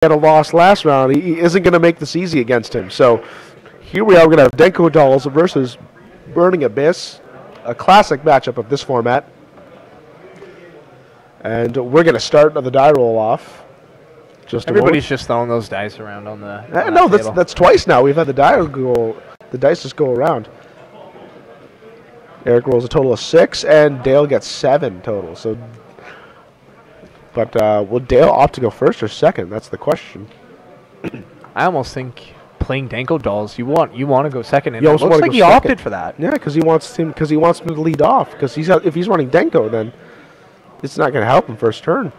had a loss last round, he isn't going to make this easy against him. So here we are. We're going to have Denko Dolls versus Burning Abyss, a classic matchup of this format. And we're going to start the die roll off. Everybody's just throwing those dice around on the. No, that's twice now. We've had the dice just go around. Eric rolls a total of 6, and Dale gets 7 total. So, but will Dale opt to go first or second? That's the question. I almost think playing Denko Dolls, you want to go second, and it looks like he opted for that. Yeah, because he wants him to lead off. Because if he's running Denko, then it's not going to help him first turn.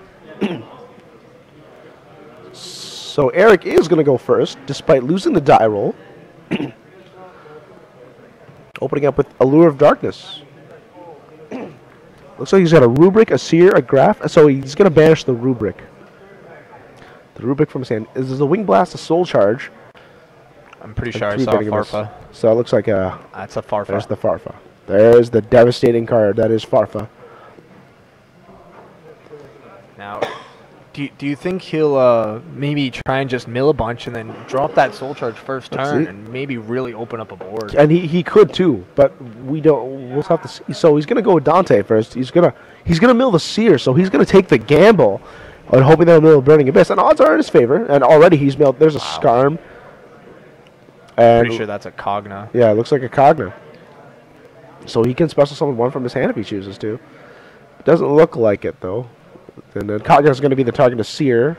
So Eric is going to go first, despite losing the die roll. Opening up with Allure of Darkness. Looks like he's got a Rubric, a Seer, a Graph. So he's going to banish the Rubric. The Rubric from his hand. Is this a Wing Blast, a Soul Charge? I'm pretty sure I saw Farfa. So it looks like that's a Farfa. There's the Farfa. There's the devastating card. That is Farfa. Now, do you think he'll maybe try and just mill a bunch and then drop that Soul Charge first turn and maybe really open up a board? And he could too, but we don't. We'll have to see. So he's gonna go with Dante first. He's gonna mill the Seer. So he's gonna take the gamble on hoping that he'll mill Burning Abyss. And odds are in his favor. And already he's milled. There's a Skarm. And pretty sure that's a Cogna. Yeah, it looks like a Cogna. So he can special summon one from his hand if he chooses to. It doesn't look like it though. And then Cogna is going to be the target of Seer,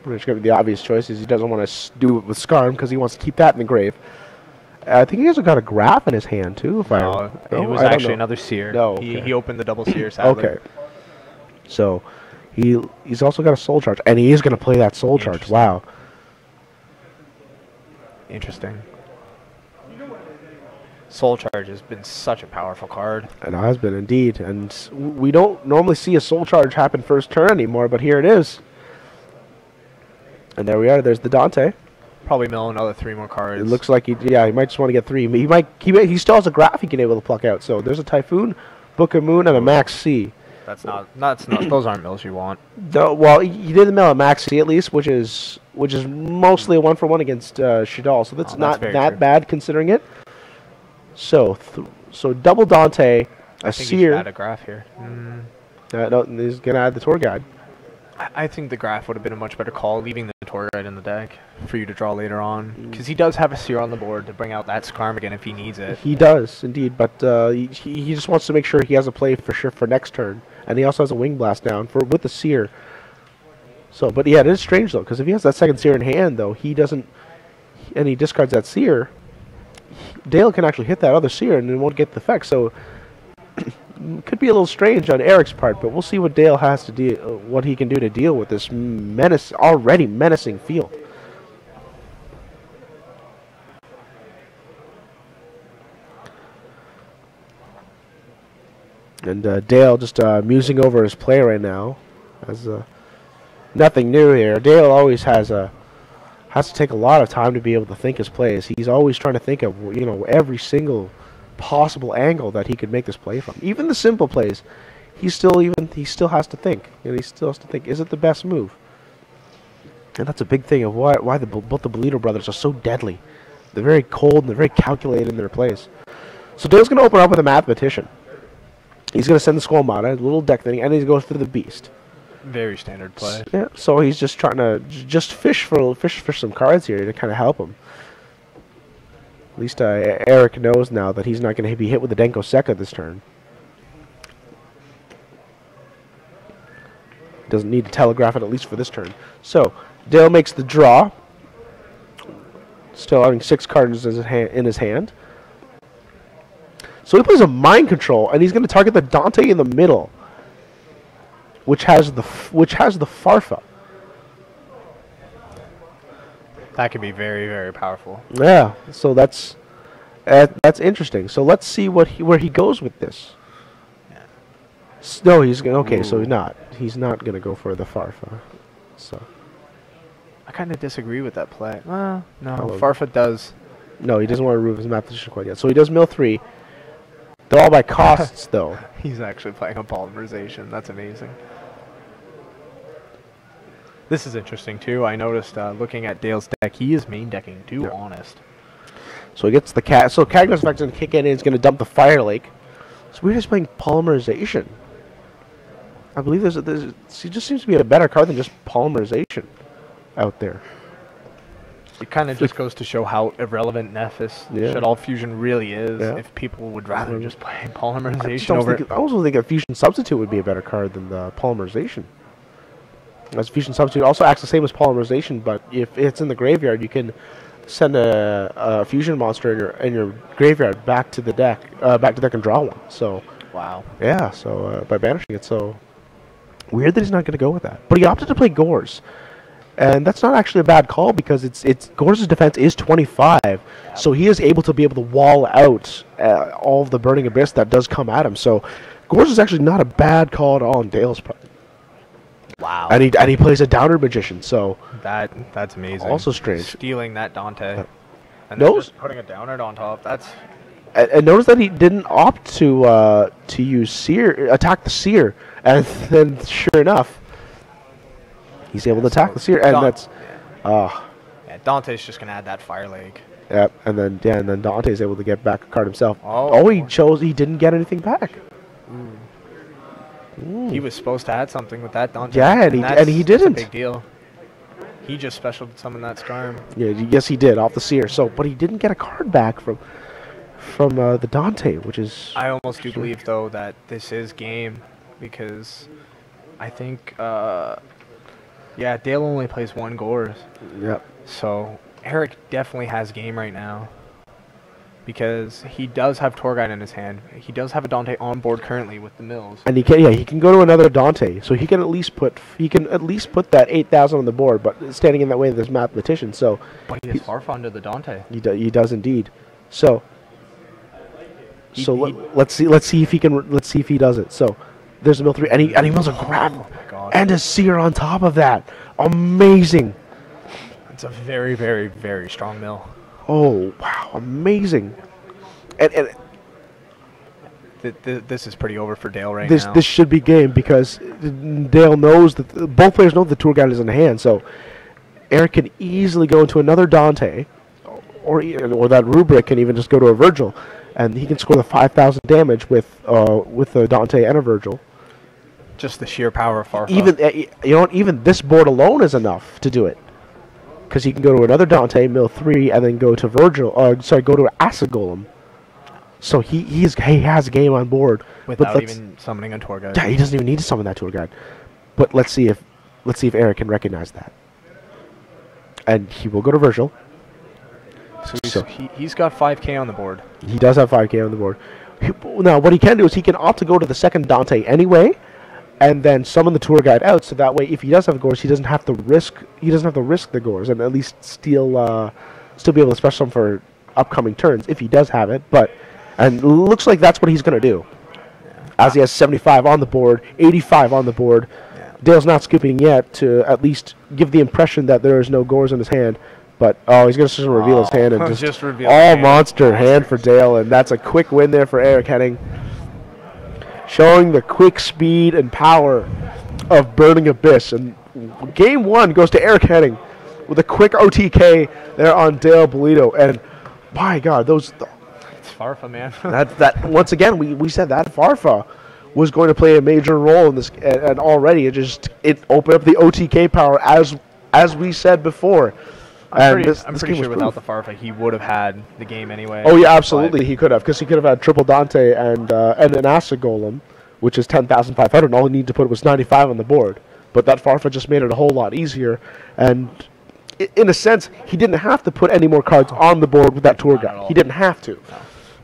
which is going to be the obvious choice. Is he doesn't want to do it with Skarm because he wants to keep that in the grave. I think he also got a Graph in his hand too. It was actually another Seer. No, he opened the double Seer. Sadly. Okay. So he's also got a Soul Charge, and he is going to play that Soul Charge. Wow. Interesting. Soul Charge has been such a powerful card. It has been indeed, and we don't normally see a Soul Charge happen first turn anymore, but here it is. And there we are. There's the Dante. Probably mill another 3 more cards. It looks like he might just want to get 3. He still has a Graph he can able to pluck out. So there's a Typhoon, Book of Moon, and a Max C. That's not those aren't mills you want. No, well, he did mill a Max C at least, which is mostly a 1-for-1 against Shaddoll. So that's not that bad considering it. So double Dante, a I think Seer. He should add a Graph here. No, he's gonna add the Tour Guide. I think the Graph would have been a much better call, leaving the Tour Guide in the deck for you to draw later on, because he does have a Seer on the board to bring out that Skarm again if he needs it. He does indeed, but he just wants to make sure he has a play for sure for next turn, and he also has a Wing Blast down with the Seer. So, but yeah, it is strange though, because if he has that second Seer in hand though, he doesn't, and he discards that Seer. Dale can actually hit that other Seer and it won't get the effect, so it could be a little strange on Eric's part, but we'll see what Dale has to deal, what he can do to deal with this already menacing field. And Dale just musing over his play right now, as nothing new here. Dale always has to take a lot of time to be able to think his plays. He's always trying to think of every single possible angle that he could make this play from. Even the simple plays, he still has to think. And he still has to think, is it the best move? And that's a big thing of why both the Bolito brothers are so deadly. They're very cold and they're very calculated in their plays. So Dale's going to open up with a Mathematician. He's going to send the Squamata, a little deck thing, and he's going to go through the Beast. Very standard play. Yeah, so he's just trying to fish for some cards here to kind of help him. At least Eric knows now that he's not going to be hit with the Denko Sekka this turn. Doesn't need to telegraph it at least for this turn. So Dale makes the draw. Still having 6 cards in his hand. So he plays a Mind Control, and he's going to target the Dante in the middle, which has the Farfa. That can be very, very powerful. Yeah, so that's interesting. So let's see where he goes with this. Yeah. No, he's gonna. Okay, so he's not gonna go for the Farfa. So I kind of disagree with that play. Well, no, Farfa does. No, he doesn't want to remove his Mathematician quite yet. So he does mill 3. They're all by costs, though. He's actually playing a polymerization. That's amazing. This is interesting too. I noticed looking at Dale's deck, he is main decking too. Yeah. Honest. So he gets the cat. So Cagnos Effect's going to kick in and he's going to dump the Fire Lake. So we're just playing Polymerization. I believe he just seems to be a better card than just Polymerization out there. It kind of just goes to show how irrelevant Nephis Shaddoll Fusion really is. Yeah. If people would rather just play Polymerization over. I also think a Fusion Substitute would be a better card than the Polymerization. As Fusion Substitute also acts the same as Polymerization, but if it's in the graveyard, you can send a Fusion monster in your graveyard back to the deck, and draw one. So wow. Yeah. So by banishing it, so weird that he's not going to go with that. But he opted to play Gores, and that's not actually a bad call because it's Gores' defense is 25, so he is able to wall out all of the Burning Abyss that does come at him. So Gores is actually not a bad call at all in Dale's part. Wow. And he plays a Downer Magician, so that's amazing. Also strange. Stealing that Dante. And Notice, just putting a Downer on top. That's. And notice that he didn't opt to use Seer, attack the Seer, and then sure enough, he's able to attack the Seer, and that's. Yeah, Dante's just gonna add that Fire Lake. Yep, and then Dante's able to get back a card himself. Oh, he didn't get anything back. Ooh. He was supposed to add something with that Dante. Yeah, and he didn't. That's a big deal. He just special summoned that Storm. Yeah, yes he did off the Seer. So, but he didn't get a card back from the Dante, which is. I almost do believe though that this is game, because I think Dale only plays one Gores. Yep. So Eric definitely has game right now, because he does have Tour Guide in his hand. He does have a Dante on board currently with the mills. And he can go to another Dante, so he can at least put that 8,000 on the board. But standing in that way, there's Mathematician. So. But he has Farfa under the Dante. He does indeed. So. Let's see if he can. Let's see if he does it. So, there's a mill 3, and he mills a grab and a Seer on top of that. Amazing. It's a very, very, very strong mill. Oh wow, amazing. And this is pretty over for Dale right now. This should be game because Dale knows that both players know the Tour Guide is in hand. So, Eric can easily go into another Dante, or that Rubric can even just go to a Virgil. And he can score the 5,000 damage with a Dante and a Virgil. Just the sheer power of Farfa. Even this board alone is enough to do it, because he can go to another Dante, mill 3, and then go to Virgil. Go to Acid Golem. So he has game on board without even summoning a Tour Guide. Yeah, he doesn't even need to summon that Tour Guide. But let's see if Eric can recognize that. And he will go to Virgil. So he's got 5k on the board. He does have 5k on the board. Now, what he can do is he can opt to go to the second Dante anyway, and then summon the Tour Guide out. So that way, if he does have Gores, he doesn't have to risk the Gores, and at least still be able to special summon for upcoming turns if he does have it. And looks like that's what he's going to do, as he has 75 on the board, 85 on the board. Yeah. Dale's not scooping yet to at least give the impression that there is no Gores in his hand. But he's going to reveal his hand and just reveal all monster hand for Dale, and that's a quick win there for Eric Henning, showing the quick speed and power of Burning Abyss. And game 1 goes to Eric Henning with a quick OTK there on Dale Bolito. And my God, it's Farfa, man. that once again we said that Farfa was going to play a major role in this, and already it opened up the OTK power as we said before. I'm pretty sure without the Farfa, he would have had the game anyway. Oh yeah, absolutely, he could have, because he could have had triple Dante and an Acid Golem, which is 10,500. And all he needed to put was 95 on the board. But that Farfa just made it a whole lot easier, and in a sense, he didn't have to put any more cards on the board with that Tour Guide. He didn't have to. No.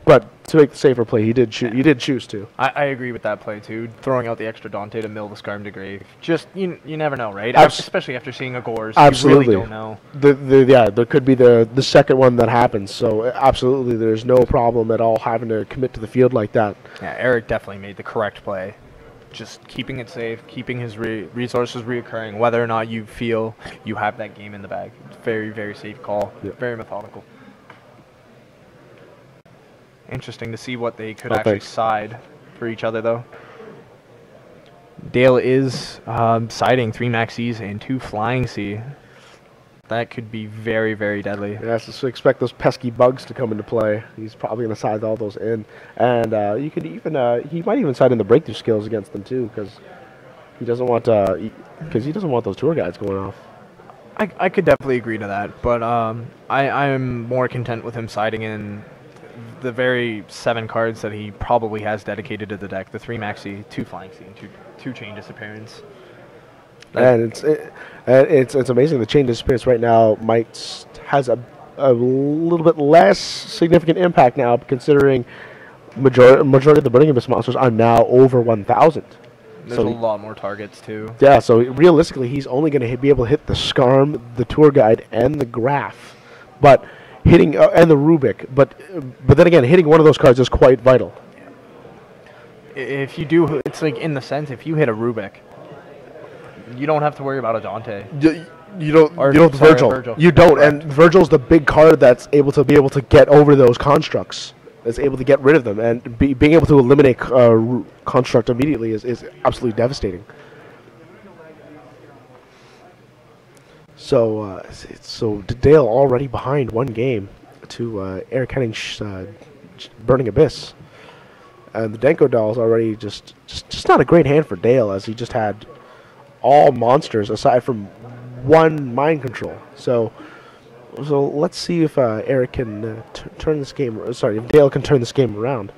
But to make the safer play, he did choose to. I agree with that play too. Throwing out the extra Dante to mill the Scarm to Grave. Just you never know, right? Especially after seeing a Gores. Absolutely. You really don't know. There could be the second one that happens. So absolutely, there's no problem at all having to commit to the field like that. Yeah, Eric definitely made the correct play. Just keeping it safe, keeping his resources reoccurring, whether or not you feel you have that game in the bag. Very, very safe call. Yep. Very methodical. Interesting to see what they could actually side for each other, though. Dale is siding 3 Maxis and 2 Flying C. That could be very, very deadly. Yes, so expect those pesky bugs to come into play. He's probably going to side all those in. And you could even, he might even side in the breakthrough skills against them too, because he doesn't want those tour guides going off. I could definitely agree to that, but I'm more content with him siding in the very 7 cards that he probably has dedicated to the deck: the 3 Maxi, 2 Flying C, and 2 Chain Disappearance. And it's amazing. The Chain Disappearance right now has a little bit less significant impact now, considering majority of the Burning Abyss monsters are now over 1,000. There's a lot more targets too. Yeah, so realistically, he's only going to be able to hit the Skarm, the Tour Guide, and the Graph, but hitting and the Rubik. But then again, hitting one of those cards is quite vital. If you do, it's like in the sense, if you hit a Rubik, you don't have to worry about a Dante. You don't Virgil. You don't, correct. And Virgil's the big card that's able to get over those constructs. Is able to get rid of them, and being able to eliminate construct immediately is absolutely devastating. So Dale already behind 1 game to Eric Henning's Burning Abyss, and the Denko doll is already just not a great hand for Dale, as he just had all monsters aside from 1 mind control. So let's see if Eric can turn this game. Sorry, if Dale can turn this game around.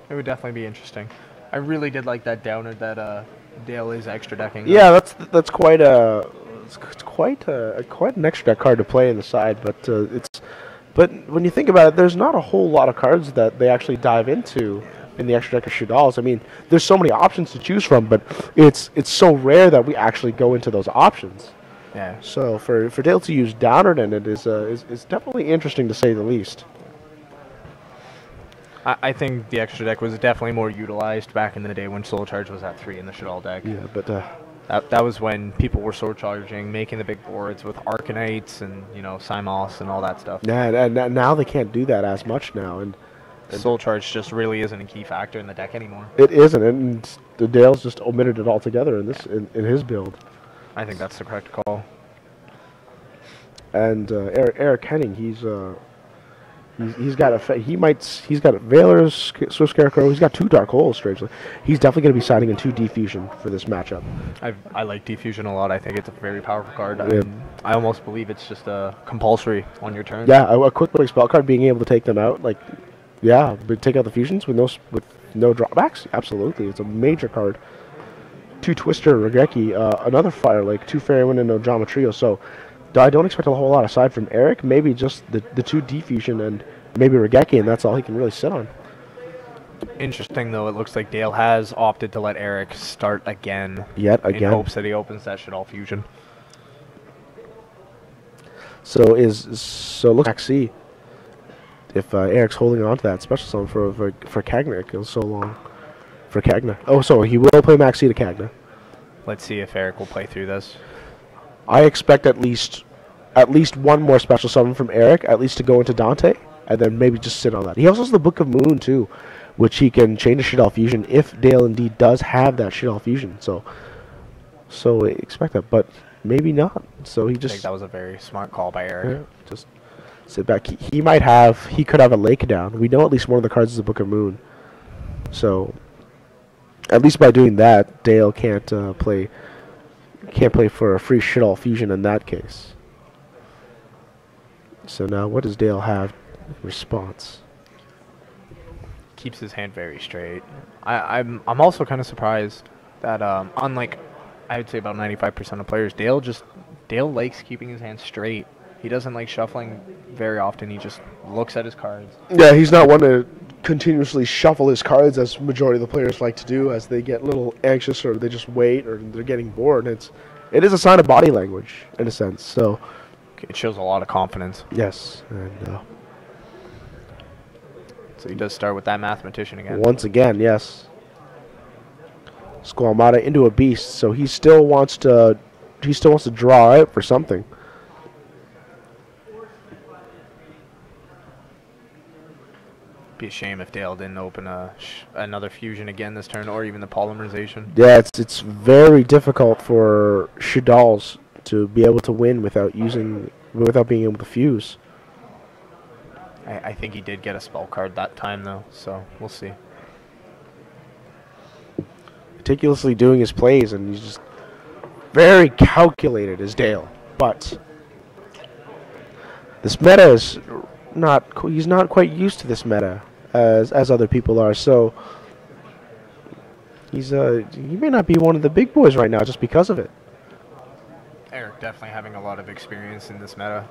It would definitely be interesting. I really did like that downer that Dale is extra decking. Yeah, that's quite quite an extra deck card to play in the side, but when you think about it, there's not a whole lot of cards that they actually dive into in the extra deck of Shaddolls. I mean, there's so many options to choose from, but it's so rare that we actually go into those options. Yeah. So for Dale to use Downard in it is definitely interesting, to say the least. I think the extra deck was definitely more utilized back in the day when Soul Charge was at 3 in the Shaddoll deck. Yeah, but that was when people were Soul Charging, making the big boards with Arcanites and Simos and all that stuff. Yeah, and now they can't do that as much now, and Soul Charge just really isn't a key factor in the deck anymore. It isn't, and the Dale's just omitted it altogether in his build. I think that's the correct call. And Eric Henning, he's got Veiler's Swift Scarecrow. He's got 2 Dark Holes. Strangely, he's definitely going to be siding in 2 Defusion for this matchup. I like Defusion a lot. I think it's a very powerful card. Yeah. I almost believe it's just a compulsory on your turn. Yeah, a quick spell card, being able to take them out, but take out the fusions with no drawbacks. Absolutely, it's a major card. 2 Twister, Regeki, another Fire Lake, 2 Fairywind, and no Geometrio. So I don't expect a whole lot aside from Eric. Maybe just the 2 Defusion and maybe Regeki, and that's all he can really sit on. Interesting, though. It looks like Dale has opted to let Eric start again. Yet again. In hopes that he opens that Shaddoll Fusion. So look, see if Eric's holding on to that special summon for Kagna. It goes so long for Kagna. Oh, so he will play Maxi to Kagna. Let's see if Eric will play through this. I expect at least 1 more special summon from Eric, at least to go into Dante, and then maybe just sit on that. He also has the Book of Moon too, which he can chain to Shaddoll Fusion if Dale indeed does have that Shaddoll Fusion. So expect that, but maybe not. So he just. I think that was a very smart call by Eric. Yeah, just sit back. He could have a Lake down. We know at least one of the cards is the Book of Moon. So at least by doing that, Dale can't play for a free Shaddoll Fusion in that case. So now, what does Dale have in response? Keeps his hand very straight. I'm also kind of surprised that unlike I would say about 95% of players, Dale likes keeping his hand straight. He doesn't like shuffling very often. He just looks at his cards. Yeah, he's not one to continuously shuffle his cards, as majority of the players like to do, as they get a little anxious or they just wait or they're getting bored. It is a sign of body language in a sense. So it shows a lot of confidence. Yes, and so he does start with that mathematician again. Once again, yes. Squamata into a beast, so he still wants to draw out for something. Be be a shame if Dale didn't open another fusion again this turn, or even the polymerization. Yeah, it's very difficult for Shaddolls to be able to win without being able to fuse. I think he did get a spell card that time, though, so we'll see. Meticulously doing his plays, and he's just very calculated as Dale. But this meta is he's not quite used to this meta as other people are, so he may not be one of the big boys right now just because of it. Eric definitely having a lot of experience in this meta.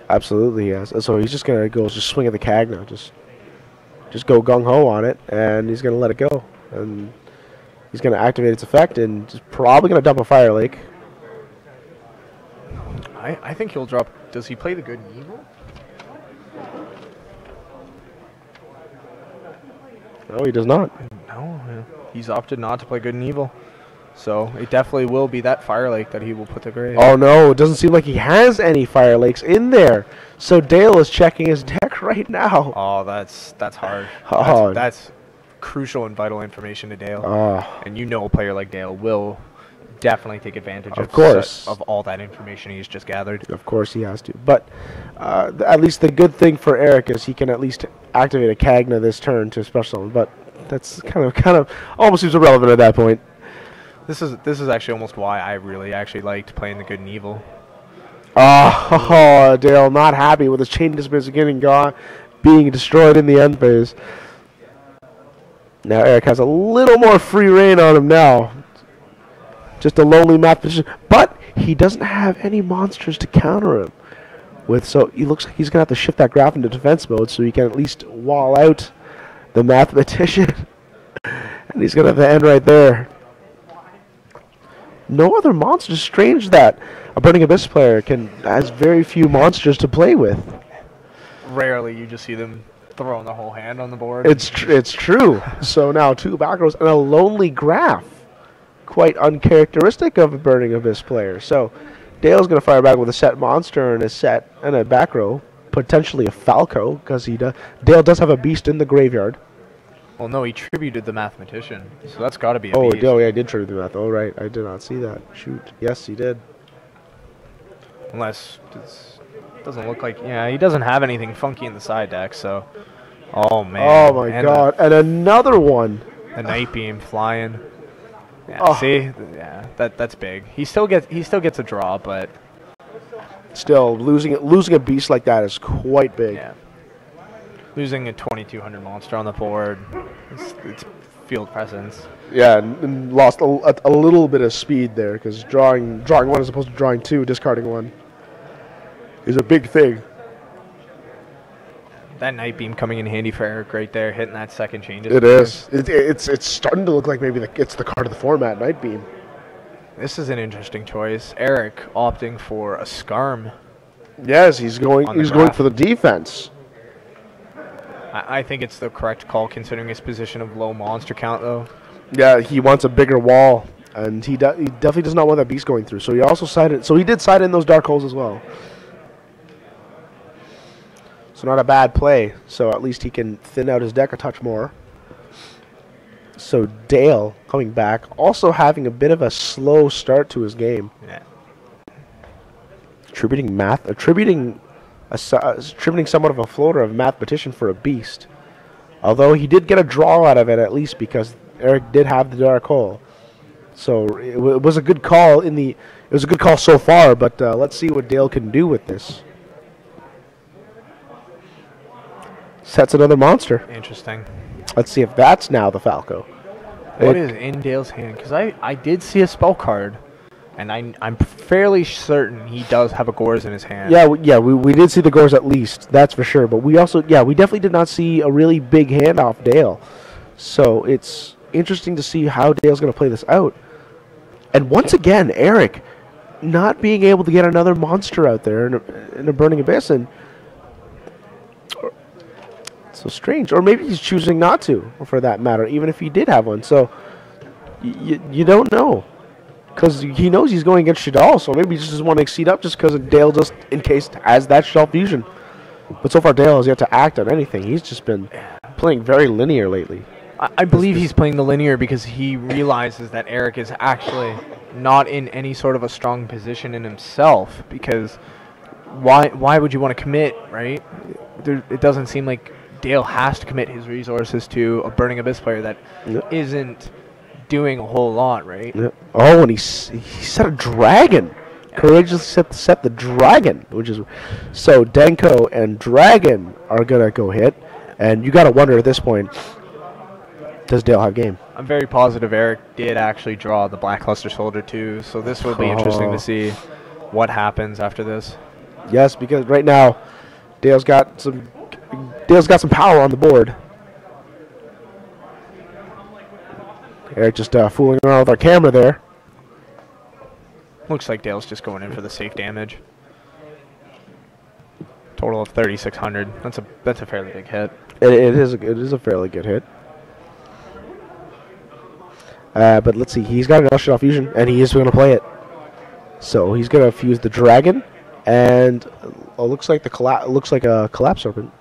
Absolutely, yes. So he's just gonna just swing at the Cagna, just go gung ho on it, and he's gonna let it go, and he's gonna activate its effect, and just probably gonna dump a Fire Lake. I think he'll drop. Does he play the good and evil? No, he does not. No, he's opted not to play good and evil. So it definitely will be that Fire Lake that he will put to grave. Oh no, it doesn't seem like he has any Fire Lakes in there. So Dale is checking his deck right now. Oh, that's hard. Oh. That's crucial and vital information to Dale. Oh. And you know a player like Dale will definitely take advantage of all that information he's just gathered. Of course he has to. But at least the good thing for Eric is he can at least activate a Cagna this turn to special summon. But that's kind of almost seems irrelevant at that point. This is actually almost why I really actually liked playing the good and evil. Oh, Dale not happy with his chain dismiss being destroyed in the end phase. Now Eric has a little more free reign on him now. Just a lonely mathematician, but he doesn't have any monsters to counter him with. So he looks like he's gonna have to shift that graph into defense mode so he can at least wall out the mathematician, and he's gonna have the end right there. No other monsters. Strange that a Burning Abyss player has very few monsters to play with. Rarely you just see them throwing the whole hand on the board. It's true. So now 2 back rows and a lonely graph. Quite uncharacteristic of a Burning Abyss player. So Dale's going to fire back with a set monster and a back row. Potentially a Falco, because Dale does have a beast in the graveyard. Well, no, he tributed the mathematician, so that's got to be a beast. Oh, yeah, I did tribute the math. Oh, right, I did not see that. Shoot. Yes, he did. Unless it doesn't look like... Yeah, he doesn't have anything funky in the side deck, so... Oh, man. Oh, my God. And another one. The Night Beam flying. Yeah, oh. See? Yeah, that's big. He still gets a draw, but... Still, losing a beast like that is quite big. Yeah. Losing a 2200 monster on the board, it's field presence. Yeah, and lost a little bit of speed there, because drawing 1 as opposed to drawing 2, discarding 1 is a big thing. That Night Beam coming in handy for Eric right there, hitting that second change. It is. It's starting to look like maybe it's the card of the format, Night Beam. This is an interesting choice. Eric opting for a Skarm. Yes, he's going for the defense. I think it's the correct call considering his position of low monster count, though. Yeah, he wants a bigger wall, and he definitely does not want that beast going through. So he also sided. So he did side in those dark holes as well. So not a bad play. So at least he can thin out his deck a touch more. So Dale coming back, also having a bit of a slow start to his game. Yeah. Attributing somewhat of a floater of mathematician for a beast. Although he did get a draw out of it at least because Eric did have the dark hole. So it was a good call it was a good call so far, but let's see what Dale can do with this. Sets another monster. Interesting. Let's see if that's now the Falco. What is in Dale's hand? Because I did see a spell card. And I'm fairly certain he does have a Gores in his hand. Yeah, we did see the Gores at least, that's for sure. But we definitely did not see a really big hand off Dale. So it's interesting to see how Dale's going to play this out. And once again, Eric not being able to get another monster out there in a Burning Abyss. And so strange. Or maybe he's choosing not to, for that matter, even if he did have one. So you don't know. Because he knows he's going against Shaddoll, so maybe he just doesn't want to exceed up just because Dale just, in case, has that Shell Fusion. But so far, Dale has yet to act on anything. He's just been playing very linear lately. I believe he's playing the linear because he realizes that Eric is actually not in any sort of a strong position in himself. Because why would you want to commit, right? It doesn't seem like Dale has to commit his resources to a Burning Abyss player that isn't doing a whole lot, right? Oh, and he set a dragon. Courageously set the dragon, which is so Denko and Dragon are gonna go hit, and you gotta wonder at this point, does Dale have game? I'm very positive Eric did actually draw the Blackluster Soldier too, so this will be interesting to see what happens after this. Yes, because right now Dale's got some power on the board. Eric just fooling around with our camera there. Looks like Dale's just going in for the safe damage. Total of 3,600. That's a fairly big hit. It is a fairly good hit. But let's see. He's got an Shaddoll fusion, and he is going to play it. So he's going to fuse the dragon, and looks like a collapse serpent.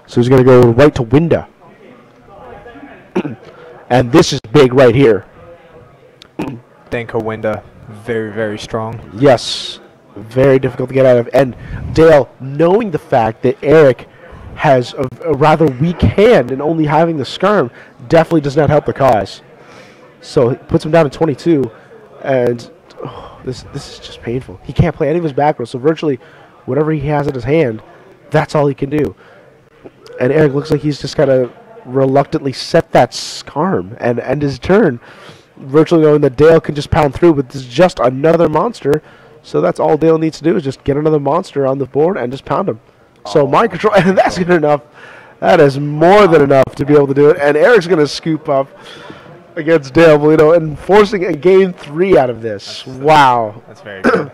So he's going to go right to Winda. And this is big right here. Denko Winda, very, very strong. Yes, very difficult to get out of. And Dale, knowing the fact that Eric has a rather weak hand and only having the Skarm, definitely does not help the cause. So it puts him down to 22, and this is just painful. He can't play any of his back rows, so virtually whatever he has in his hand, that's all he can do. And Eric looks like he's just got to reluctantly set that Skarm and end his turn, virtually knowing that Dale can just pound through, but this is just another monster. So that's all Dale needs to do is just get another monster on the board and just pound him. So mind control, and that's good enough. That is more than enough to be able to do it. And Eric's going to scoop up against Dale, and forcing a game 3 out of this. Wow. That's very good.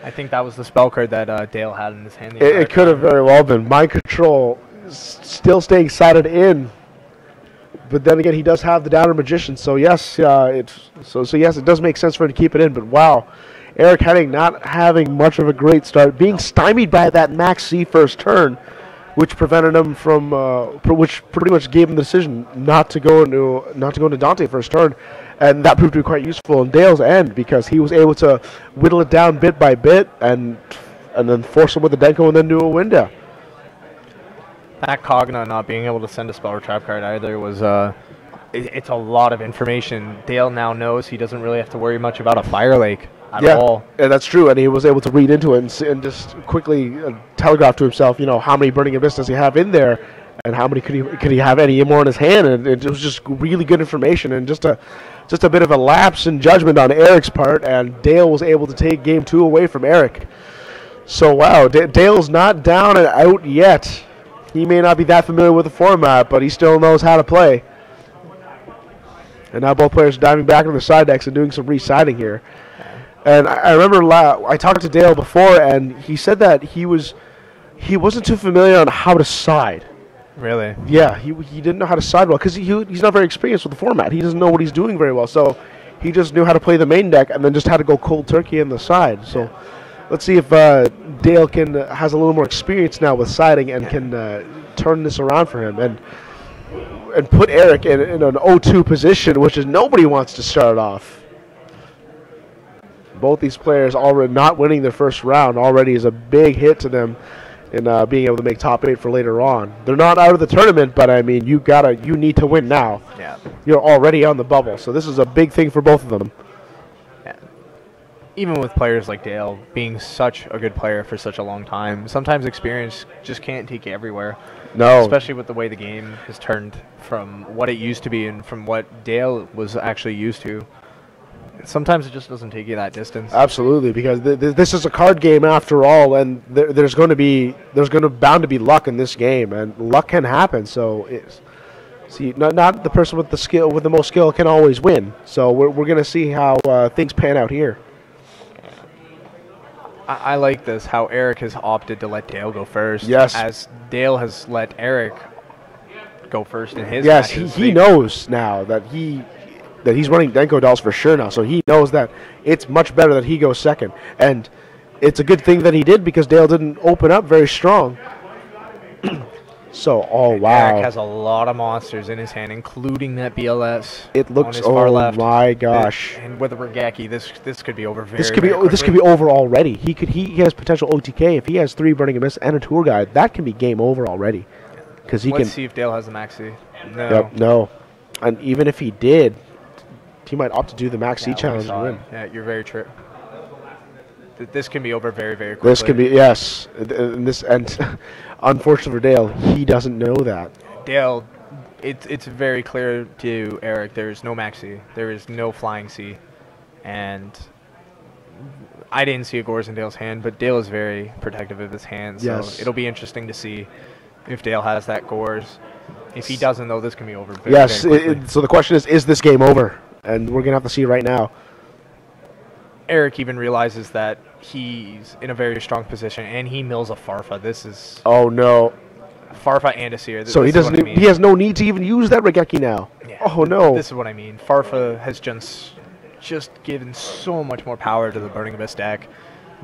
I think that was the spell card that Dale had in his hand. It could have very well been. Mind control still staying sided in. But then again, he does have the Downer Magician, so yes, yes, it does make sense for him to keep it in. But wow, Eric Henning not having much of a great start, being stymied by that Max C first turn, which prevented him from, which pretty much gave him the decision not to go into Dante first turn, and that proved to be quite useful in Dale's end because he was able to whittle it down bit by bit and then force him with the Denko and then do a Winda. That Cogna not being able to send a spell or trap card either was it's a lot of information. Dale now knows he doesn't really have to worry much about a Fire Lake at all. Yeah, that's true, and he was able to read into it and just quickly telegraph to himself, how many Burning Abyss does he have in there, and how many could he have any more in his hand, and it was just really good information, and just a bit of a lapse in judgment on Eric's part, and Dale was able to take game 2 away from Eric. So wow, Dale's not down and out yet. He may not be that familiar with the format, but he still knows how to play. And now both players are diving back into the side decks and doing some re-siding here. And I remember I talked to Dale before, and he said that he wasn't too familiar on how to side. Really? Yeah, he didn't know how to side well because he's not very experienced with the format. He doesn't know what he's doing very well, so he just knew how to play the main deck and then just had to go cold turkey in the side. So let's see if Dale has a little more experience now with siding and can turn this around for him and put Eric in an 0-2 position, which is nobody wants to start off. Both these players already not winning their first round already is a big hit to them in being able to make top 8 for later on. They're not out of the tournament, but I mean, you need to win now. Yeah. You're already on the bubble, so this is a big thing for both of them. Yeah. Even with players like Dale being such a good player for such a long time, sometimes experience just can't take you everywhere. No. Especially with the way the game has turned from what it used to be and from what Dale was actually used to. Sometimes it just doesn't take you that distance. Absolutely, because this is a card game after all, and there's bound to be luck in this game, and luck can happen. So, not the person with the most skill can always win. So we're going to see how things pan out here. I like this, how Eric has opted to let Dale go first. Yes. As Dale has let Eric go first in his Yes, matches. he knows now that he's running Denko dolls for sure now, so he knows that it's much better that he goes second. And it's a good thing that he did because Dale didn't open up very strong. So, oh wow. Eric has a lot of monsters in his hand, including that BLS. It looks, on his far oh left. my gosh. And with a Regeki, this could be over very, This could be over already. He has potential OTK. If he has 3 Burning Abyss and a tour guide, that can be game over already. Because Let's see if Dale has a maxi. No. Yep, no. And even if he did, he might opt to do the maxi challenge and win. Yeah, you're very true. This can be over very, very quickly. This could be, yes. And unfortunately for Dale, he doesn't know that. Dale, it's very clear to Eric there is no maxi. There is no flying C. And I didn't see a Gores in Dale's hand, but Dale is very protective of his hand. So Yes. it'll be interesting to see if Dale has that Gores. If he doesn't, though, this can be over very, Yes, very quickly. so the question is this game over? And we're going to have to see right now. Eric even realizes that he's in a very strong position, and he mills a Farfa. This is Oh, no. Farfa and a Seer. So he This is what doesn't. I mean. He has no need to even use that Regeki now. Yeah, Oh, no. This is what I mean. Farfa has just given so much more power to the Burning Abyss deck,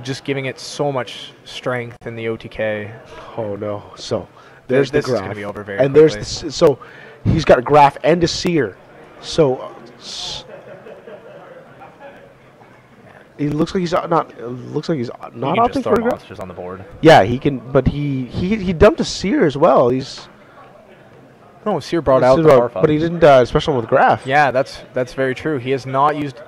just giving it so much strength in the OTK. Oh, no. So there's This the is graph. gonna be over very and quickly. there's so he's got a graph and a seer. So he looks like he's not. Looks like he's He not can opting just for throw a graph. monsters on the board. Yeah, he can. But he dumped a seer as well. He's No, Seer brought out the Farfa. but he didn't special with graph. Yeah, that's very true. He has not used.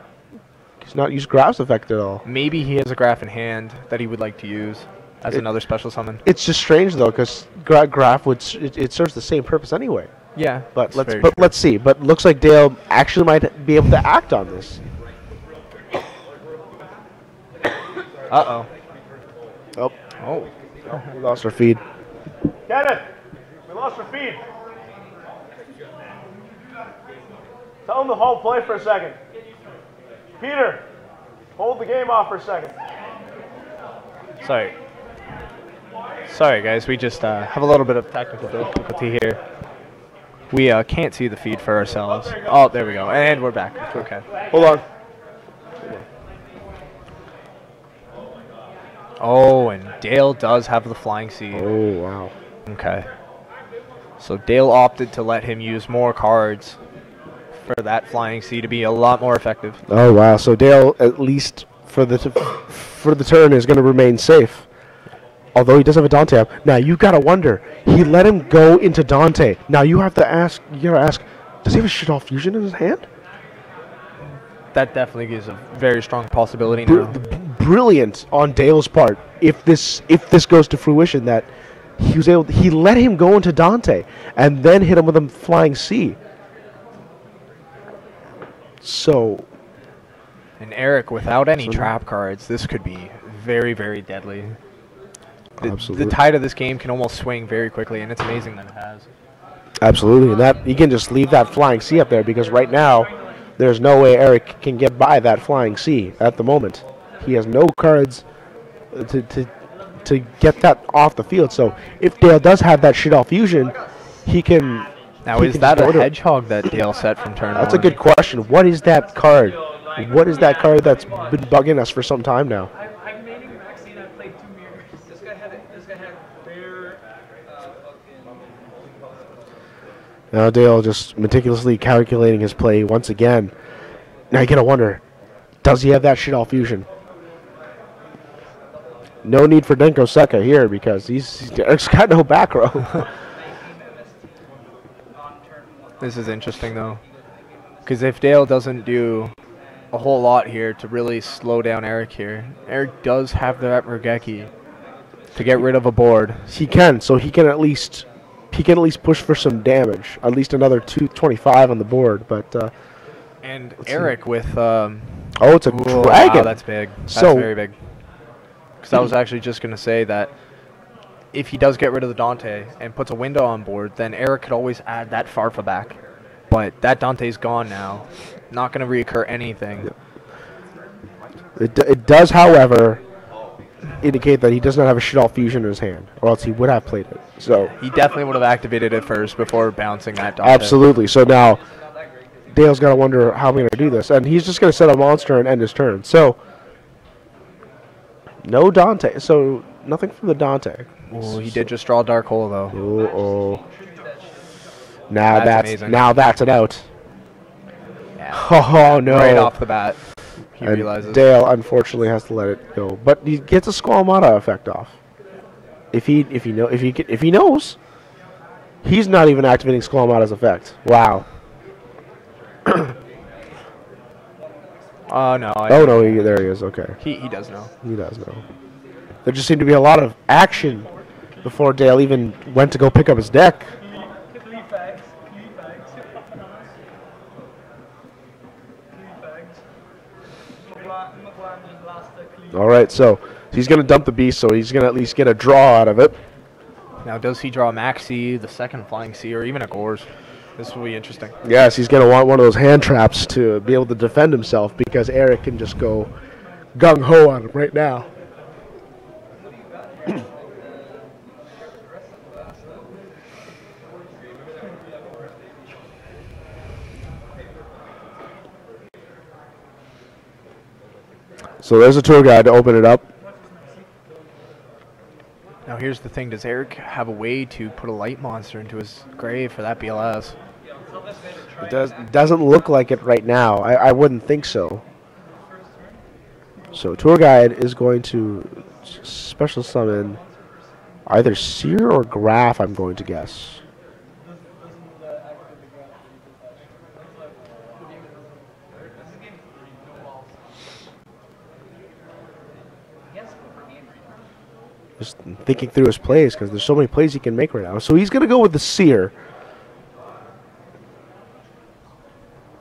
He's not used graph's effect at all. Maybe he has a graph in hand that he would like to use as another special summon. It's just strange though, because graph would it serves the same purpose anyway. Yeah, But that's very let's see. But looks like Dale actually might be able to act on this. Uh-oh. Oh, Oh. we lost our feed. Kenneth, we lost our feed. Tell him to hold play for a second. Peter, hold the game off for a second. Sorry, guys. We just have a little bit of technical difficulty here. We can't see the feed for ourselves. Oh, there we go. And we're back. Okay. Hold on. Oh, and Dale does have the flying seed. Oh wow. Okay. So Dale opted to let him use more cards for that flying seed to be a lot more effective. Oh wow. So Dale, at least for the turn, is going to remain safe. Although he does have a Dante up. Now you gotta wonder. He let him go into Dante. Now you have to ask. You gotta ask. Does he have a Shaddoll fusion in his hand? That definitely gives a very strong possibility now. Brilliant on Dale's part. If this goes to fruition, that he let him go into Dante and then hit him with a flying C. So. And Eric, without any trap cards, this could be very, very deadly. Absolutely. The tide of this game can almost swing very quickly, and it's amazing that it has. Absolutely, and that he can just leave that flying C up there because right now there's no way Eric can get by that flying C at the moment. He has no cards to get that off the field. So if Dale does have that Shaddoll fusion, he can. Now, he is can that just a go to it. hedgehog that Dale set from turn That's one? a good question. What is that card? What is that card that's been bugging us for some time now? I'm maining Maxine. I played 2 mirrors. This guy had bear. Now Dale just meticulously calculating his play once again. Now you gotta wonder, does he have that Shaddoll fusion? No need for Denko Seka here because Eric's got no back row. This is interesting, though. Because if Dale doesn't do a whole lot here to really slow down Eric here, Eric does have that Regeki to get rid of a board. He can, so he can at least push for some damage. At least another 225 on the board, but And Let's Eric see. with... oh, it's a Whoa, dragon. wow, that's big. That's So- very big. Because I was actually just going to say that if he does get rid of the Dante and puts a window on board, then Eric could always add that Farfa back. But that Dante's gone now. Not going to reoccur anything. It does, however, indicate that he does not have a Shaddoll fusion in his hand, or else he would have played it. So He definitely would have activated it first before bouncing that Dante. absolutely. So now Dale's got to wonder how I'm going to do this, and he's just going to set a monster and end his turn. So No Dante. So nothing from the Dante. Ooh, he did just draw a dark hole though. Oh. Now That's amazing. now that's an out. Yeah. Oh no! Right off the bat, he And realizes. Dale unfortunately has to let it go, but he gets a Squamata effect off. If he knows, he's not even activating Squamata's effect. Wow. Oh no! Oh no! There he is. Okay, He does know. he does know. There just seemed to be a lot of action before Dale even went to go pick up his deck. All right, so he's going to dump the beast, so he's going to at least get a draw out of it. Now, does he draw a Maxi, the second Flying C, or even a Gores? This will be interesting. Yes, he's going to want one of those hand traps to be able to defend himself because Eric can just go gung-ho on him right now. So there's a tour guide to open it up. Now, here's the thing. Does Eric have a way to put a light monster into his grave for that BLS? It doesn't look like it right now. I wouldn't think so. So tour guide is going to special summon either Seer or Graph, I'm going to guess. Just thinking through his plays because there's so many plays he can make right now. So he's going to go with the Seer.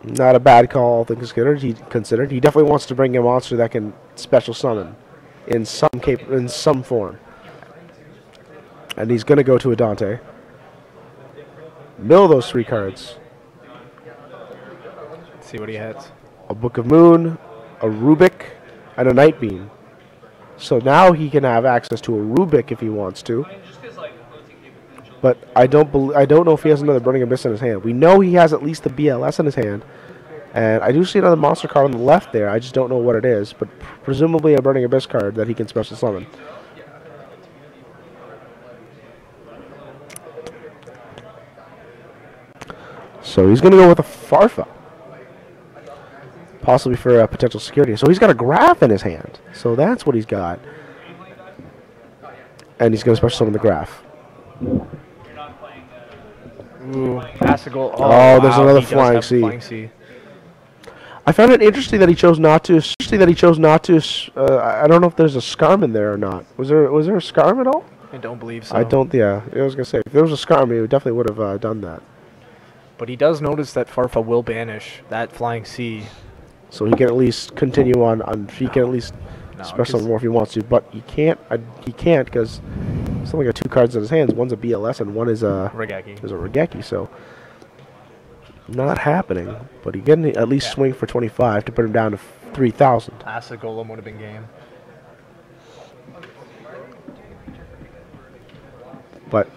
Not a bad call, all things considered. He definitely wants to bring a monster that can special summon in some form. And he's going to go to a Dante. Mill those 3 cards. Let's see what he hits. A Book of Moon, a Rubik, and a Night Beam. So now he can have access to a Rubik if he wants to. But I don't know if he has another Burning Abyss in his hand. We know he has at least the BLS in his hand. And I do see another monster card on the left there. I just don't know what it is. But presumably a Burning Abyss card that he can special summon. So he's going to go with a Farfa. Possibly for potential security. So he's got a Graph in his hand. So that's what he's got. And he's going to special summon the Graph. Ooh, pass a goal. Oh, there's another he does Flying have C. Flying C. I found it interesting that he chose not to. I don't know if there's a Scarman there or not. Was there a Scarm at all? I don't believe so. I don't. Yeah, I was gonna say if there was a Scarm, he definitely would have done that. But he does notice that Farfa will banish that Flying C. So he can at least continue on. He can at least special more if he wants to. But he can't. He can't because he's only got 2 cards in his hands. One's a BLS and one is a Regeki. So. Not happening, but he can at least swing for 25 to put him down to 3,000. Pass a golem would have been game. But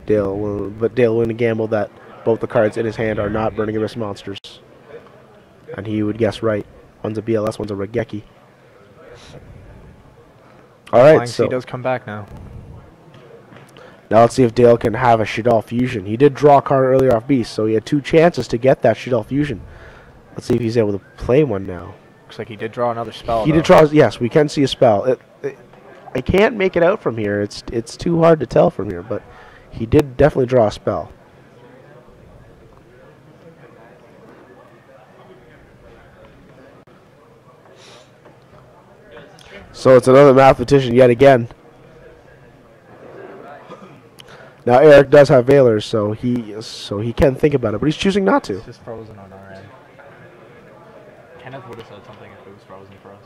Dale will gamble that both the cards in his hand are not Burning Abyss monsters, and he would guess right. One's a BLS, one's a Regeki. All right, so he does come back now. Now let's see if Dale can have a Shaddoll Fusion. He did draw a card earlier off Beast, so he had 2 chances to get that Shaddoll Fusion. Let's see if he's able to play one now. Looks like he did draw another spell. He did draw. Yes, we can see a spell. I can't make it out from here. It's too hard to tell from here, but he did definitely draw a spell. So it's another mathematician yet again. Now Eric does have Veilers, so he can think about it, but he's choosing not to. It's just frozen on our end. Kenneth would have said something if it was frozen for us.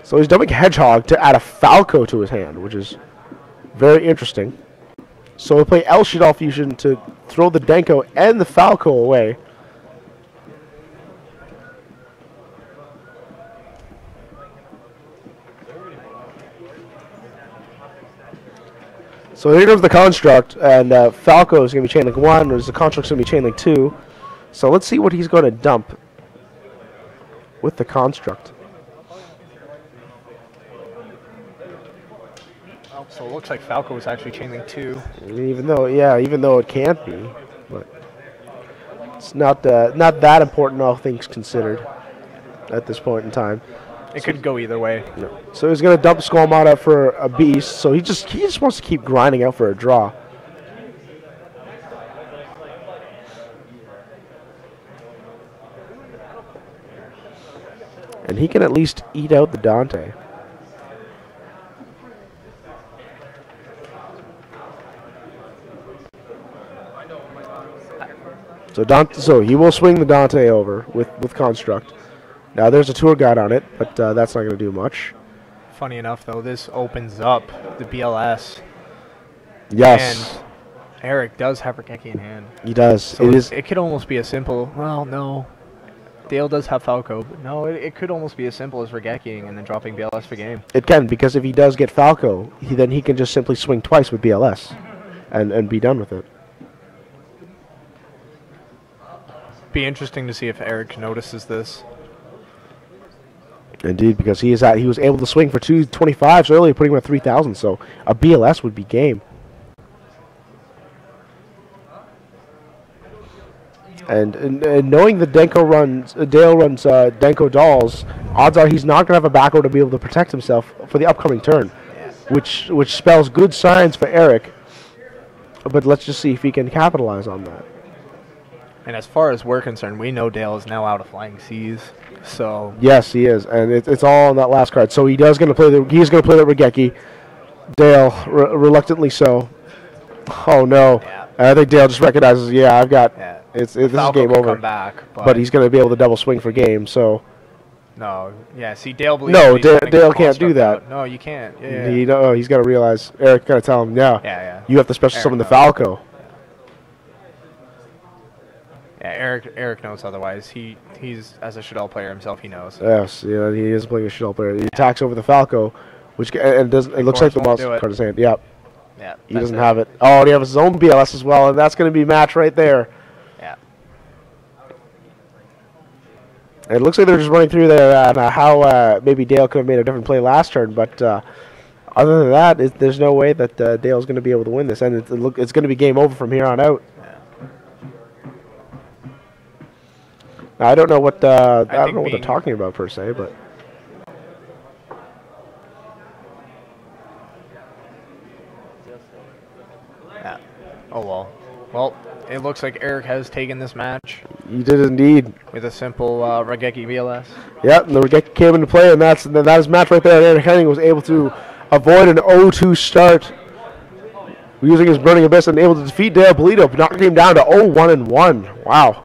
So he's dumping Hedgehog to add a Falco to his hand, which is very interesting. So he'll play El Shaddoll Fusion to throw the Denko and the Falco away. So here comes the construct, and Falco is going to be chain link 1, whereas the construct's going to be chain link 2. So let's see what he's going to dump with the construct. Oh, so it looks like Falco was actually chain link 2. Even though it can't be, but it's not that important, all things considered, at this point in time. It could go either way. No. So he's going to dump Skullmata for a beast. So he just wants to keep grinding out for a draw. And he can at least eat out the Dante. So he will swing the Dante over with Construct. Now there's a tour guide on it, but that's not going to do much. Funny enough, though, this opens up the BLS. Yes. And Eric does have Regeki in hand. He does. So it could almost be as simple. Well, no. Dale does have Falco, but no, it could almost be as simple as Regekiing and then dropping BLS for game. It can, because if he does get Falco, then he can just simply swing twice with BLS and be done with it. Be interesting to see if Eric notices this. Indeed, because he was able to swing for 225s earlier, putting him at 3,000. So a BLS would be game. And knowing that Dale runs Denko Dolls, odds are he's not going to have a back row to be able to protect himself for the upcoming turn, which spells good signs for Eric. But let's just see if he can capitalize on that. And as far as we're concerned, we know Dale is now out of Flying Seas. So yes, he is, and it's all on that last card. So he's going to play the Regeki. Dale, reluctantly so. Oh no! Yeah. I think Dale just recognizes. Yeah, I've got. Yeah. This is Falco game could over. Come back, but he's going to be able to double swing for game. So. No. Yeah. See, Dale believes. No, Dale can't do that. Out. No, you can't. Yeah. He's got to realize. Eric got to tell him. Yeah. Yeah. You have to special summon the Falco. Yeah, Eric knows otherwise. He's as a Shaddoll player himself, he knows. Yes, yeah, he is playing a Shaddoll player. He attacks over the Falco, which and doesn't. It looks like the monster card is hand. Yep. Yeah. He doesn't have it. Oh, and he has his own BLS as well, and that's going to be a match right there. Yeah. And it looks like they're just running through there how maybe Dale could have made a different play last turn, but other than that, there's no way that Dale's going to be able to win this, and it's going to be game over from here on out. Now, I don't know what I don't know what they're talking about per se, but yeah. Oh well. Well, it looks like Eric has taken this match. He did indeed. With a simple Regeki BLS. Yep, and the Regeki came into play, and that is match right there. And Eric Henning was able to avoid an 0-2 start using his Burning Abyss and able to defeat Dale Polito, knocking him down to 0-1-1. Wow.